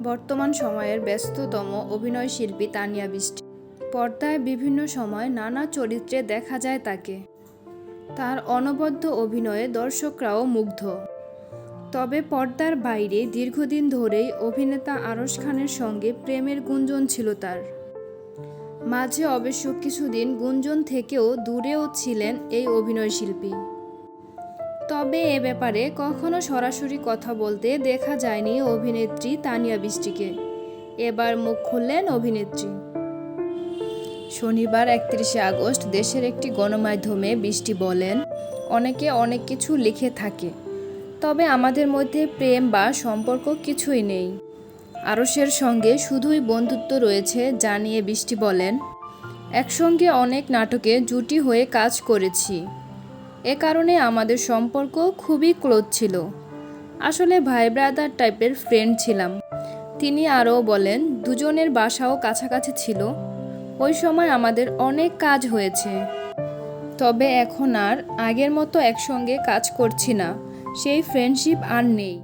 বর্তমান সময়ের ব্যস্ততম অভিনয়শিল্পী তানিয়া বৃষ্টি। পর্দায় বিভিন্ন সময় নানা চরিত্রে দেখা যায় তাকে। তার অনবদ্য অভিনয়ে দর্শকরাও মুগ্ধ। তবে পর্দার বাইরে দীর্ঘদিন ধরেই অভিনেতা আরশ খানের সঙ্গে প্রেমের গুঞ্জন ছিল তার। মাঝে অবশ্য কিছুদিন গুঞ্জন থেকেও দূরেও ছিলেন এই অভিনয়শিল্পী। তবে এ ব্যাপারে কখনো সরাসরি কথা বলতে দেখা যায়নি অভিনেত্রী তানিয়া বৃষ্টিকে। এবার মুখ খুললেন অভিনেত্রী। শনিবার 31শে আগস্ট দেশের একটি গণমাধ্যমে বৃষ্টি বলেন, অনেকে অনেক কিছু লিখে থাকে, তবে আমাদের মধ্যে প্রেম বা সম্পর্ক কিছুই নেই। আরশের সঙ্গে শুধুই বন্ধুত্ব রয়েছে জানিয়ে বৃষ্টি বলেন, একসঙ্গে অনেক নাটকে জুটি হয়ে কাজ করেছি। এ কারণে আমাদের সম্পর্ক খুবই ক্লোজ ছিল। আসলে ভাই ব্রাদার টাইপের ফ্রেন্ড ছিলাম। তিনি আরও বলেন, দুজনের বাসাও কাছাকাছি ছিল। ওই সময় আমাদের অনেক কাজ হয়েছে। তবে এখন আর আগের মতো একসঙ্গে কাজ করছি না, সেই ফ্রেন্ডশিপ আর নেই।